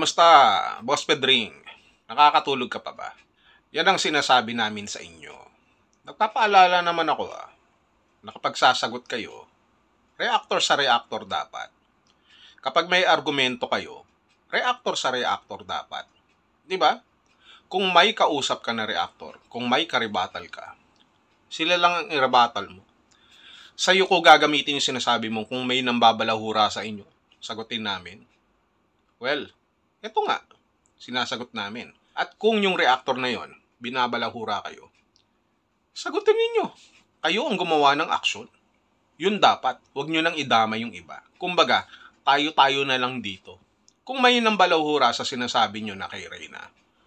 Kamusta, Boss Pedring? Nakakatulog ka pa ba? Yan ang sinasabi namin sa inyo. Nagpapaalala naman ako na kapag sasagot kayo, reactor sa reactor dapat. Kapag may argumento kayo, reactor sa reactor dapat. Di ba? Kung may kausap ka na reactor, kung may karibatal ka, sila lang ang irabatal mo. Sa'yo ko gagamitin yung sinasabi mo kung may nambabalahura sa inyo. Sagutin namin. Well, eto nga, sinasagot namin. At kung yung reactor na yon, binabalahura kayo, sagutin ninyo. Kayo ang gumawa ng aksyon. Yun dapat. Huwag nyo nang idama yung iba. Kumbaga, tayo-tayo na lang dito. Kung may nambalahura sa sinasabi nyo na kay Reyna,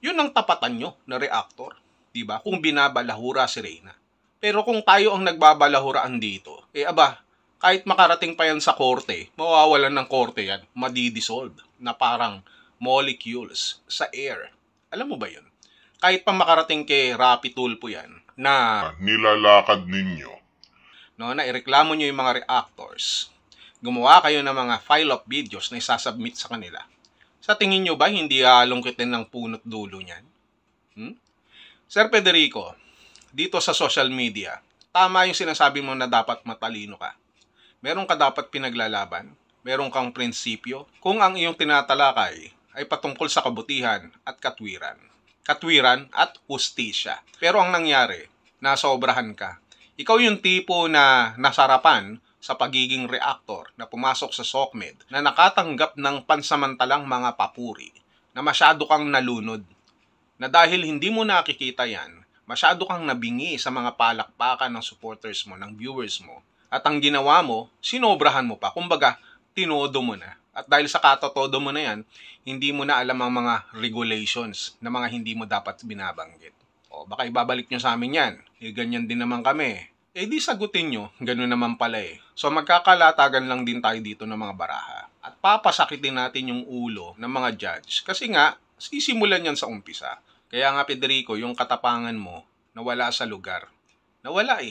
yun ang tapatan nyo na reactor. Diba? Kung binabalahura si Reyna. Pero kung tayo ang nagbabalahuraan dito, kahit makarating pa yan sa korte, mawawalan ng korte yan, madidissolve na parang molecules sa air. Alam mo ba yun? Kahit pa makarating kay Rapi Tulfo yan, na nilalakad ninyo. No, na ireklamo nyo yung mga reactors, gumawa kayo ng mga file of videos na isasubmit sa kanila. Sa tingin nyo ba hindi alungkitin ng punot dulo niyan? Sir Federico, dito sa social media, tama yung sinasabi mo na dapat matalino ka. Meron ka dapat pinaglalaban, meron kang prinsipyo, kung ang iyong tinatalakay ay patungkol sa kabutihan at katwiran. Katwiran at hustisya. Pero ang nangyari, nasobrahan ka. Ikaw yung tipo na nasarapan sa pagiging reactor na pumasok sa SOCMED na nakatanggap ng pansamantalang mga papuri na masyado kang nalunod. Na dahil hindi mo nakikita yan, masyado kang nabingi sa mga palakpakan ng supporters mo, ng viewers mo. At ang ginawa mo, sinobrahan mo pa. Kumbaga, tinodo mo na. At dahil sa katotodo mo na yan, hindi mo na alam ang mga regulations na mga hindi mo dapat binabanggit. O baka ibabalik nyo sa amin yan. Ganyan din naman kami. Di sagutin nyo. Ganun naman pala So magkakalatagan lang din tayo dito ng mga baraha. At papasakitin natin yung ulo ng mga judge. Kasi nga, sisimulan yan sa umpisa. Kaya nga Federico, yung katapangan mo, nawala sa lugar. Nawala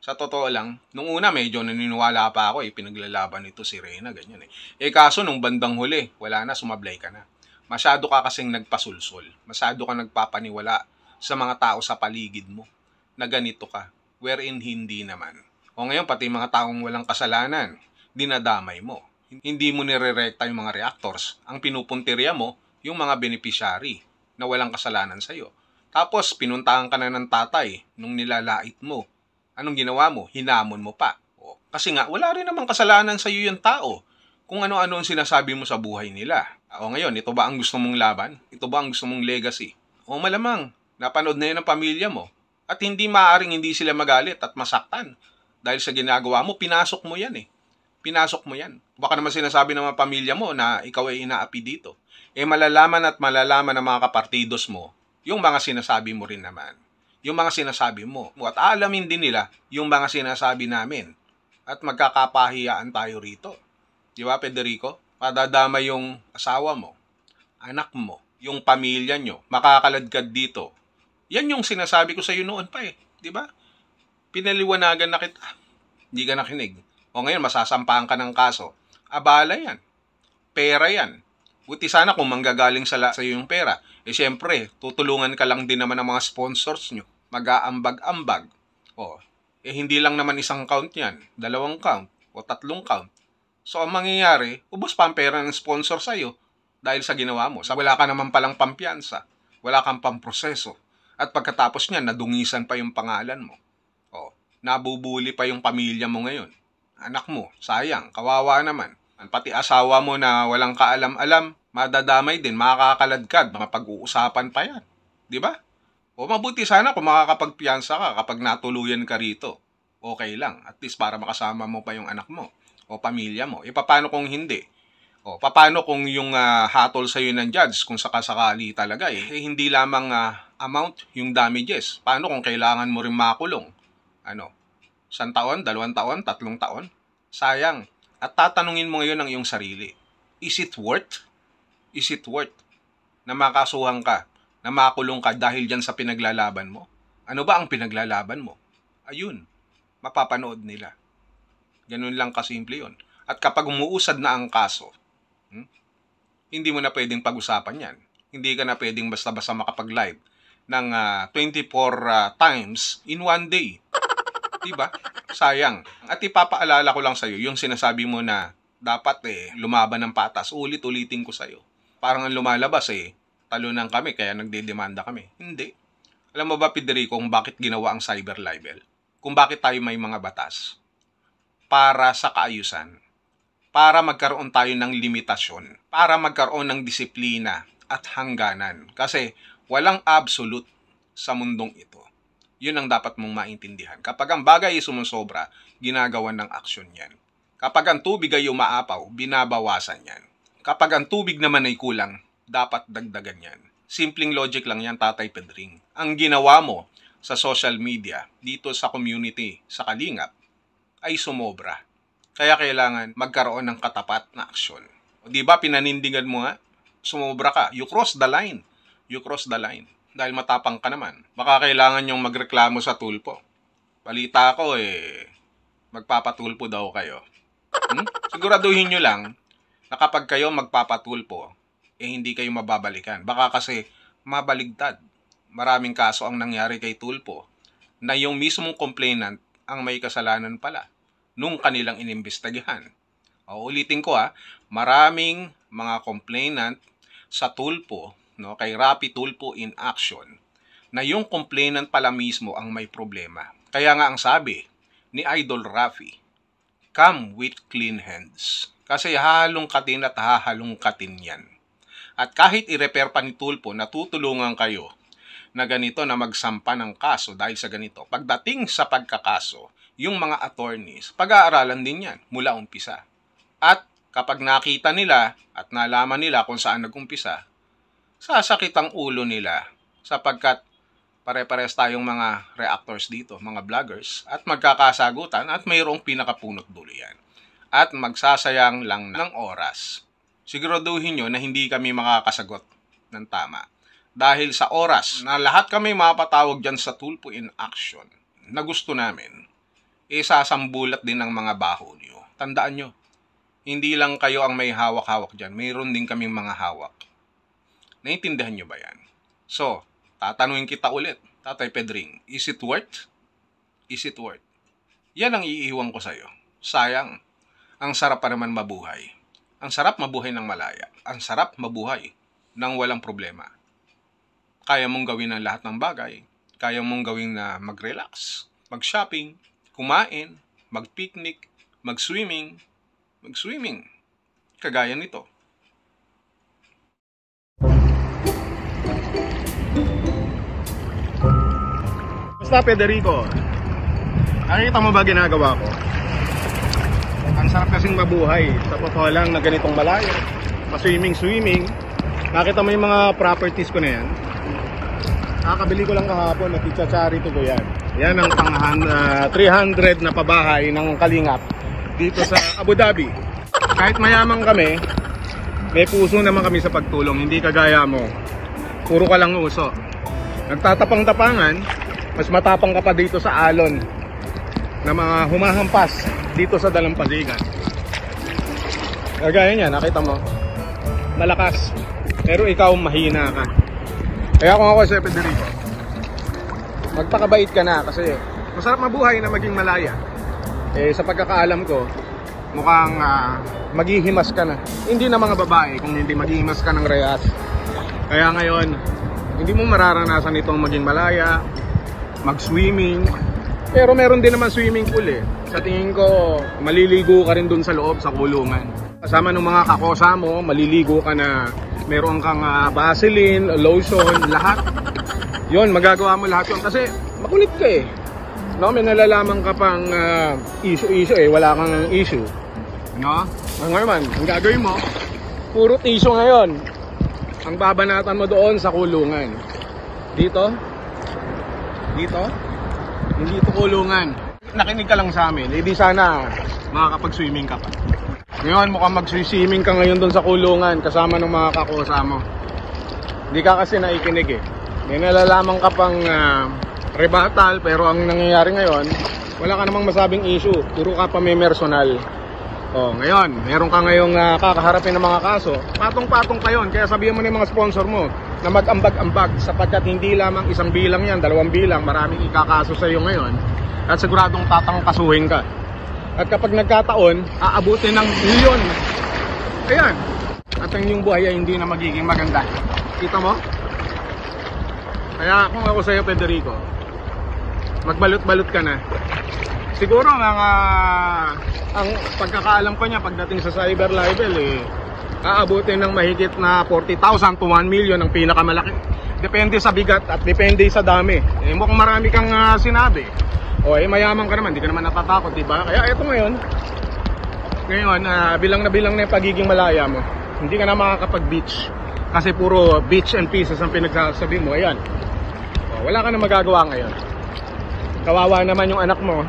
Sa totoo lang, nung una medyo naniniwala pa ako pinaglalaban ito si Reyna, ganyan kaso nung bandang huli, wala na, sumablay ka na. Masyado ka kasing nagpasulsol. Masyado ka nagpapaniwala sa mga tao sa paligid mo na ganito ka, wherein hindi naman. O ngayon, pati mga taong walang kasalanan, dinadamay mo. Hindi mo nirerekta yung mga reactors. Ang pinupuntirya mo, yung mga beneficiary na walang kasalanan sa'yo. Tapos, pinuntahan ka na ng tatay nung nilalait mo. Anong ginawa mo? Hinamon mo pa. Kasi nga, wala rin namang kasalanan sa iyo yung tao. Kung ano-ano ang sinasabi mo sa buhay nila. Ngayon, ito ba ang gusto mong laban? Ito ba ang gusto mong legacy? Malamang, napanood na yun ng pamilya mo. At hindi maaaring hindi sila magalit at masaktan. Dahil sa ginagawa mo, pinasok mo yan Pinasok mo yan. Baka naman sinasabi ng mga pamilya mo na ikaw ay inaapi dito. Malalaman at malalaman ng mga kapartidos mo, yung mga sinasabi mo rin naman. Yung mga sinasabi mo. At aalamin din nila yung mga sinasabi namin. At magkakapahiyaan tayo rito. Di ba, Federico? Padadama yung asawa mo, anak mo, yung pamilya nyo, makakaladkad dito. Yan yung sinasabi ko sa iyo noon pa Di ba? Pinaliwanagan na kita. Hindi ka nakinig. Ngayon, masasampahan ka ng kaso. Abala yan. Pera yan. Buti sana kung manggagaling sa iyo yung pera. Siyempre, tutulungan ka lang din naman ng mga sponsors nyo. Mag-aambag-ambag. Hindi lang naman isang count yan. 2 count o 3 count. So, ang mangyayari, ubos pa ang pera ng sponsor sa'yo dahil sa ginawa mo. Wala ka naman palang pampiyansa. Wala kang pamproseso. At pagkatapos niyan, nadungisan pa yung pangalan mo. Nabubuli pa yung pamilya mo ngayon. Anak mo, sayang, kawawa naman. Pati asawa mo na walang kaalam-alam, madadamay din, makakaladkad, mga pag-uusapan pa yan. Di ba? Mabuti sana kung makakapagpiyansa ka kapag natuluyan ka rito. Okay lang, at least para makasama mo pa yung anak mo o pamilya mo. Paano kung hindi? Paano kung yung hatol sa'yo ng judge kung sakasakali talaga hindi lamang amount yung damages. Paano kung kailangan mo rin makulong? 1 taon, 2 taon, 3 taon? Sayang. At tatanungin mo ngayon ang iyong sarili. Is it worth? Is it worth na makasuhan ka, na makulong ka dahil dyan sa pinaglalaban mo? Ano ba ang pinaglalaban mo? Ayun, mapapanood nila. Ganun lang kasimple yun. At kapag umuusad na ang kaso, Hindi mo na pwedeng pag-usapan yan. Hindi ka na pwedeng basta-basta makapag-live ng 24 times in one day. Diba? Sayang. At ipapaalala ko lang sa'yo, yung sinasabi mo na dapat lumaban ng patas, ulit-ulitin ko sa'yo. Parang ang lumalabas talunan kami kaya nagdedemanda kami. Hindi. Alam mo ba, Federico, kung bakit ginawa ang cyber libel? Kung bakit tayo may mga batas? Para sa kaayusan. Para magkaroon tayo ng limitasyon. Para magkaroon ng disiplina at hangganan. Kasi walang absolute sa mundong ito. Yun ang dapat mong maintindihan. Kapag ang bagay ay sumusobra, ginagawan ng aksyon yan. Kapag ang tubig ay umaapaw, binabawasan yan. Kapag ang tubig naman ay kulang, dapat dagdagan yan. Simpleng logic lang yan, Tatay Pedring. Ang ginawa mo sa social media, dito sa community, sa Kalingap, ay sumobra. Kaya kailangan magkaroon ng katapat na aksyon. O diba, pinanindigan mo nga, sumobra ka. You cross the line. You cross the line. Dahil matapang ka naman. Baka kailangan yung magreklamo sa tulpo. Balita ko magpapatulpo daw kayo. Siguraduhin nyo lang na kapag kayo magpapatulpo, hindi kayo mababalikan. Baka kasi mabaligtad. Maraming kaso ang nangyari kay tulpo na yung mismong complainant ang may kasalanan pala nung kanilang inimbestigahan. O, ulitin ko maraming mga complainant sa tulpo, kay Rapi Tulpo in Action, na yung complainant pala mismo ang may problema. Kaya nga ang sabi ni Idol Rafi, come with clean hands. Kasi hahalongkatin at hahalongkatin yan. At kahit i-repair pa ni Tulpo, natutulungan kayo na ganito na magsampa ng kaso dahil sa ganito. Pagdating sa pagkakaso, yung mga attorneys, pag-aaralan din yan mula umpisa. At kapag nakita nila at nalaman nila kung saan nag-umpisa, sasakit ang ulo nila sapagkat pare-pares tayong mga reactors dito, mga vloggers, at magkakasagutan at mayroong pinakapunot dulo yan. At magsasayang lang ng oras. Siguraduhin nyo na hindi kami makakasagot ng tama. Dahil sa oras na lahat kami mapatawag dyan sa Tulpo in Action na gusto namin, sasambulat din ng mga baho nyo. Tandaan nyo, hindi lang kayo ang may hawak-hawak dyan. Mayroon din kaming mga hawak. Naintindihan nyo ba yan? So, tatanungin kita ulit, Tatay Pedring, is it worth? Is it worth? Yan ang iiwan ko sa'yo. Sayang, ang sarap pa naman mabuhay. Ang sarap mabuhay ng malaya. Ang sarap mabuhay ng walang problema. Kaya mong gawin ang lahat ng bagay. Kaya mong gawin na mag-relax, mag-shopping, kumain, mag-picnic, mag-swimming. Mag-swimming. Kagaya nito. Basta, Federico, nakikita mo ba ginagawa ko? Ang sarap kasing mabuhay. Sa totoo lang na ganitong malayo. Pa-swimming. Nakita mo yung mga properties ko na yan? Nakakabili ko lang kahapon. Nakita-charity ko yan. Yan ang pang 300 na pabahay ng Kalingap dito sa Abu Dhabi. Kahit mayaman kami, may puso naman kami sa pagtulong. Hindi kagaya mo, puro ka lang uso. Nagtatapang-tapangan, mas matapang ka pa dito sa alon na mga humahampas dito sa dalampasigan. Kagaya niya, nakita mo, malakas, pero ikaw mahina ka. Kaya kung ako si Federico, magpakabait ka na kasi masarap mabuhay na maging malaya. Sa pagkakaalam ko, mukhang maghihimas ka na. Hindi na mga babae kung hindi maghihimas ka ng rehas. Kaya ngayon, hindi mo mararanasan itong maging malaya, mag-swimming. Pero meron din naman swimming pool Sa tingin ko, maliligo ka rin dun sa loob, sa kulungan. Kasama ng mga kakosa mo, maliligo ka na meron kang Vaseline, lotion, lahat. Yon, magagawa mo lahat yun. Kasi makulit ka No, may nalalaman ka pang issue wala kang issue. No? Ngayon, ang gagawin mo, puro tissue ngayon. Ang babanatan mo doon sa kulungan. Dito? Hindi ito kulungan. Nakinig ka lang sa amin. Di sana makakapag-swimming ka pa. Ngayon, mukhang mag-swimming ka ngayon doon sa kulungan kasama ng mga kakosa mo. Hindi ka kasi naikinig May nalalaman ka pang rebuttal, pero ang nangyayari ngayon, wala ka namang masabing issue. Puro ka pa may personal. Oh, ngayon, meron ka ngayong kakaharapin ng mga kaso. Patong-patong pa yun. Kaya sabihan mo ng mga sponsor mo na mag-ambag-ambag sapagkat hindi lamang isang bilang yan, dalawang bilang, maraming ikakaso sa iyo ngayon at siguradong tatangkasuhin ka. At kapag nagkataon, aabutin ng milyon. Ayan. At ang iyong buhay ay hindi na magiging maganda. Kita mo? Kaya kung ako sa iyo, Federico, magbalot-balot ka na. Siguro ang pagkakaalam ko niya pagdating sa cyber libel aabutin ng mahigit na 40,000 to 1 million ang pinakamalaki. Depende sa bigat at depende sa dami. Mukhang marami kang sinabi. Mayaman ka naman, di ka naman natatakot, di ba? Kaya eto ngayon, bilang na yung pagiging malaya mo. Hindi ka na makakapag-beach kasi puro beach and pieces ang pinagsasabi mo. Ayan. Wala ka na magagawa ngayon. Kawawa naman yung anak mo.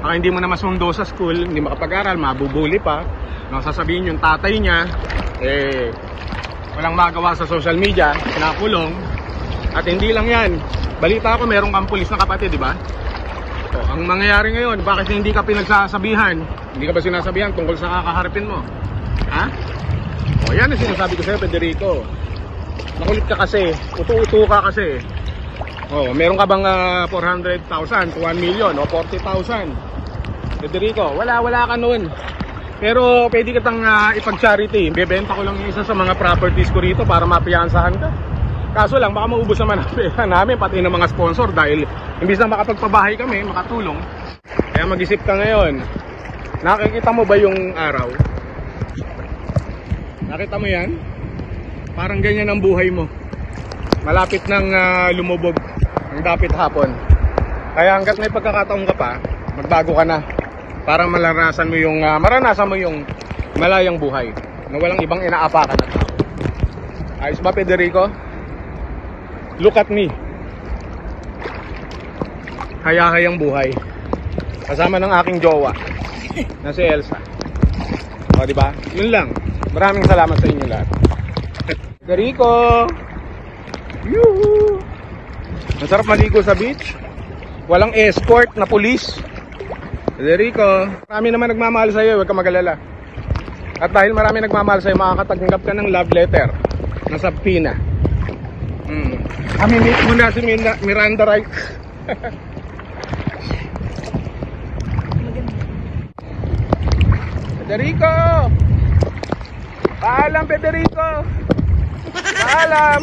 Hindi mo na masundo sa school, hindi makapag-aral, mabubuli pa. Sasabihin yung tatay niya, walang magawa sa social media, nakulong. At hindi lang yan. Balita ko, meron kang pulis na kapatid, di ba? Ang mangyayari ngayon, bakit hindi ka pinagsasabihan? Hindi ka ba sinasabihan tungkol sa kakaharapin mo? Ha? Yan ang sinasabi ko sa'yo, Federico. Nakulit ka kasi, utu-utu ka kasi. Meron ka bang 400,000 to 1 million o 40,000? Federico, wala ka nun. Pero pwede kitang ipag-charity. Bebenta ko lang yung isa sa mga properties ko rito para mapiyansahan ka. Kaso lang, baka maubos naman ang pera namin, pati ng mga sponsor dahil imbis na makapagpabahay kami, makatulong. Kaya mag-isip ka ngayon. Nakikita mo ba yung araw? Nakita mo yan? Parang ganyan ang buhay mo. Malapit nang lumubog ang dapit hapon. Kaya hanggat may pagkakataon ka pa, magbago ka na para maranasan mo yung malayang buhay na walang ibang inaapakan na tao. Ayos ba, Federico? Look at me. Hayahayang buhay. Kasama ng aking jowa na si Elsa. Di ba? Yun lang. Maraming salamat sa inyo lahat. Federico! Yuhu! Masarap maligo sa beach. Walang escort na pulis. Federico, marami naman nagmamahal sa iyo, huwag ka mag-alala. At dahil marami nagmamahal sa iyo, makakatanggap ka ng love letter na subpoena. Meet mo na si Miranda Wright. Federico! Paalam, Federico! Paalam!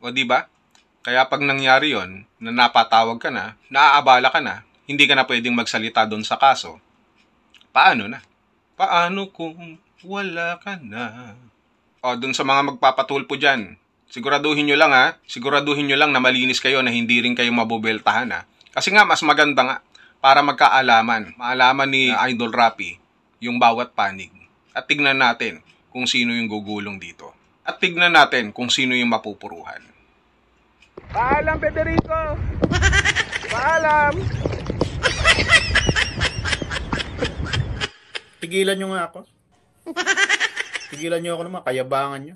O diba? Kaya pag nangyari yon, na napatawag ka na, naaabala ka na, hindi ka na pwedeng magsalita doon sa kaso, paano na? Paano kung wala ka na? O doon sa mga magpapatulpo dyan, siguraduhin nyo lang na malinis kayo na hindi rin kayo mabubeltahan ha. Kasi nga mas maganda nga para magkaalaman, maalaman ni Idol Rapi yung bawat panig. At tignan natin kung sino yung gugulong dito. At tignan natin kung sino yung mapupuruhan. Paalam, Federico! Paalam! Tigilan nyo nga ako. Tigilan nyo ako naman, kayabangan nyo.